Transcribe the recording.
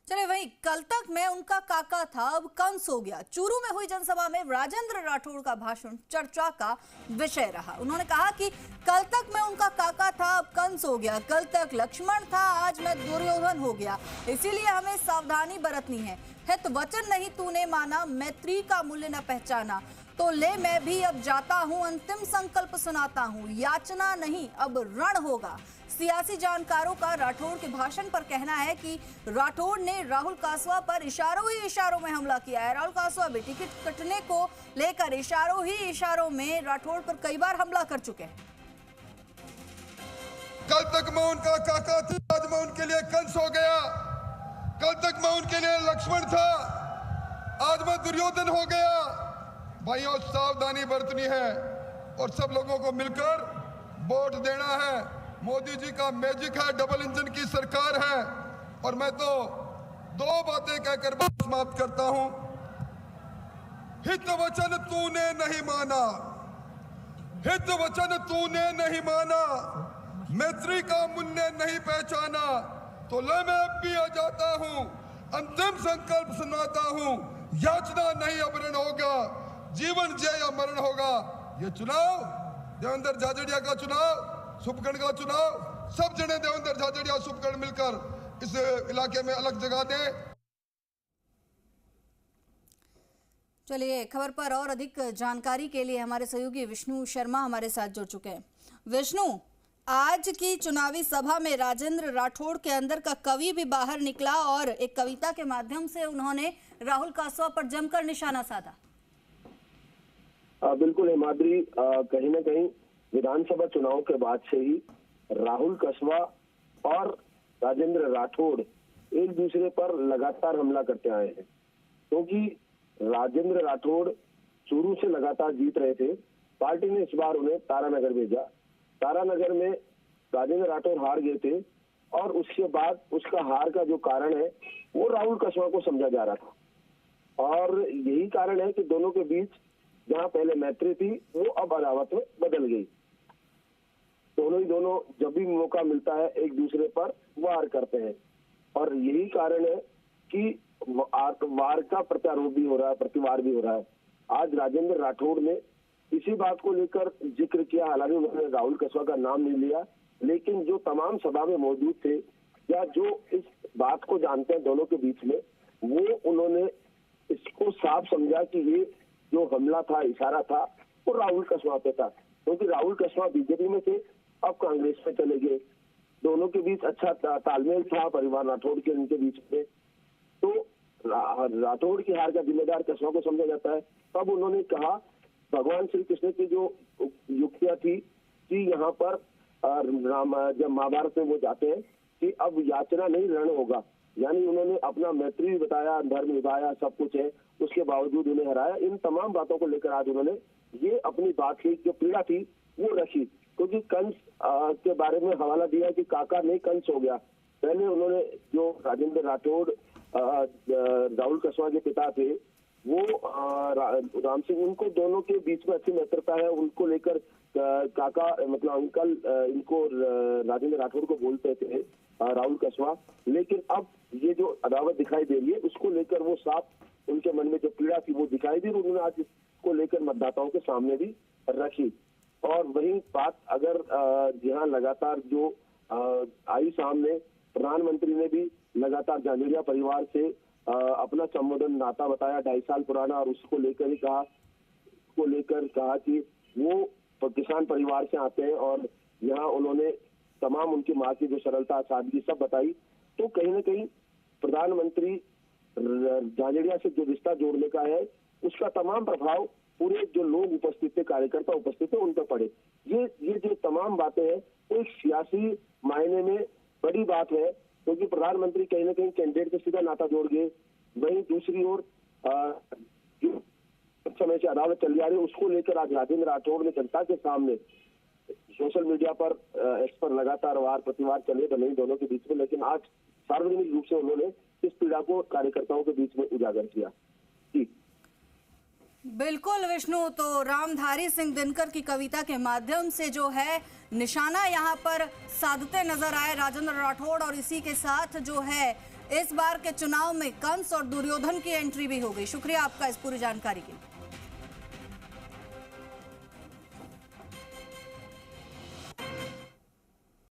चले वहीं कल तक मैं उनका काका था अब कंस हो गया। चूरू में हुई जनसभा में राजेंद्र राठौड़ का भाषण चर्चा का विषय रहा। उन्होंने कहा कि कल तक मैं उनका काका था अब कंस हो गया, कल तक लक्ष्मण था आज मैं दुर्योधन हो गया, इसीलिए हमें सावधानी बरतनी है। हित वचन नहीं तूने माना, मैत्री का मूल्य न पहचाना, तो ले मैं भी अब जाता हूं, अंतिम संकल्प सुनाता हूं, याचना नहीं अब रण होगा। सियासी जानकारों का राठौड़ के भाषण पर कहना है कि राठौड़ ने राहुल कासवा पर इशारों ही इशारों में हमला किया है। राहुल कासवा भी टिकट कटने को लेकर इशारों ही इशारों में राठौड़ पर कई बार हमला कर चुके हैं। कल तक मैं उनका काका था, आज मैं उनके लिए कंस हो गया, कल तक मैं उनके लिए लक्ष्मण था, आज मैं दुर्योधन हो गया। भाइयों, सावधानी बरतनी है और सब लोगों को मिलकर वोट देना है। मोदी जी का मैजिक है, डबल इंजन की सरकार है। और मैं तो दो बातें कहकर बात समाप्त करता हूं। हित वचन तूने नहीं माना, हित वचन तूने नहीं माना, मैत्री का मूल्य नहीं पहचाना, तो ले मैं अब भी आ जाता हूं, अंतिम संकल्प सुनाता हूं, याचना नहीं अब ऋण होगा, जीवन जय या मरण होगा। ये चुनाव देवेंद्र झाझड़िया का चुनाव, सुपगढ़ का चुनाव, सब जने देवेंद्र झाझड़िया सुपगढ़ मिलकर इस इलाके में अलग जगह दें। चलिए खबर पर और अधिक जानकारी के लिए हमारे सहयोगी विष्णु शर्मा हमारे साथ जुड़ चुके हैं। विष्णु, आज की चुनावी सभा में राजेंद्र राठौड़ के अंदर का कवि भी बाहर निकला और एक कविता के माध्यम से उन्होंने राहुल कासवा पर जमकर निशाना साधा। बिल्कुल हिमाद्री, कहीं ना कहीं विधानसभा चुनाव के बाद से ही राहुल कासवा और राजेंद्र राठौड़ एक दूसरे पर लगातार हमला करते आए हैं, क्योंकि राजेंद्र राठौड़ चूरू से लगातार जीत रहे थे। पार्टी ने इस बार उन्हें तारानगर भेजा। तारानगर में राजेंद्र राठौड़ हार गए थे और उसके बाद उसका हार का जो कारण है वो राहुल कासवा को समझा जा रहा था। और यही कारण है कि दोनों के बीच जहां पहले मैत्री थी वो अब अदावत में बदल गई। दोनों जब भी मौका मिलता है एक दूसरे पर वार करते हैं और यही कारण है कि वार का प्रत्यारोप भी हो रहा है, प्रतिवार भी हो रहा है। आज राजेंद्र राठौड़ ने इसी बात को लेकर जिक्र किया, हालांकि उन्होंने राहुल कासवा का नाम नहीं लिया, लेकिन जो तमाम सभा में मौजूद थे या जो इस बात को जानते हैं दोनों के बीच में, वो उन्होंने इसको साफ समझा कि ये जो हमला था, इशारा था, वो राहुल कासवा पे था, क्योंकि राहुल कासवा बीजेपी में थे, अब कांग्रेस में चले गए। दोनों के बीच अच्छा तालमेल था परिवार राठौड़ के इनके बीच में, तो राठौड़ की हार का जिम्मेदार कासवा को समझा जाता है। तब उन्होंने कहा, भगवान श्री कृष्ण की जो युक्तियां थी कि यहाँ पर जब महाभारत में वो जाते हैं कि अब याचना नहीं रण होगा, यानी उन्होंने अपना मैत्री बताया, धर्म निभाया, सब कुछ है, उसके बावजूद उन्हें हराया। इन तमाम बातों को लेकर आज उन्होंने ये अपनी बात की जो पीड़ा थी वो रखी, क्योंकि कंस के बारे में हवाला दिया कि काका नहीं कंस हो गया। पहले उन्होंने जो राजेंद्र राठौड़ राहुल कासवा के पिता थे वो राम सिंह, उनको दोनों के बीच में अच्छी मित्रता है, उनको लेकर काका मतलब अंकल इनको राजेंद्र राठौड़ को बोलते थे राहुल कासवा। लेकिन अब ये जो अदावत दिखाई दे रही है उसको लेकर वो साफ उनके मन में जो पीड़ा थी वो दिखाई दी, उन्होंने आज इसको लेकर मतदाताओं के सामने भी रखी। और वही बात अगर यहाँ लगातार जो आई सामने, प्रधानमंत्री ने भी लगातार झाझड़िया परिवार से अपना संबोधन नाता बताया 2.5 साल पुराना, और उसको लेकर ही कहा कि वो किसान परिवार से आते हैं और यहाँ उन्होंने तमाम उनकी माँ की जो सरलता, सादगी सब बताई। तो कहीं ना कहीं प्रधानमंत्री झाझड़िया से जो रिश्ता जोड़ने का है उसका तमाम प्रभाव पूरे जो लोग उपस्थित थे, कार्यकर्ता उपस्थित थे, उन पर पड़े। ये जो तमाम बातें हैं वो एक सियासी मायने में बड़ी बात है, क्योंकि प्रधानमंत्री कहीं ना कहीं कैंडिडेट से सीधा नाता जोड़ गए। वहीं दूसरी ओर जो समय से अदावत चली आ रही है उसको लेकर आज राजेंद्र राठौड़ ने जनता के सामने सोशल मीडिया पर इस पर लगातार वार प्रतिवार चले भले दोनों के बीच में, लेकिन आज सार्वजनिक रूप से उन्होंने इस पीड़ा को कार्यकर्ताओं के बीच में उजागर किया। जी बिल्कुल विष्णु, तो रामधारी सिंह दिनकर की कविता के माध्यम से जो है निशाना यहाँ पर साधते नजर आए राजेंद्र राठौड़, और इसी के साथ जो है इस बार के चुनाव में कंस और दुर्योधन की एंट्री भी हो गई। शुक्रिया आपका इस पूरी जानकारी के लिए।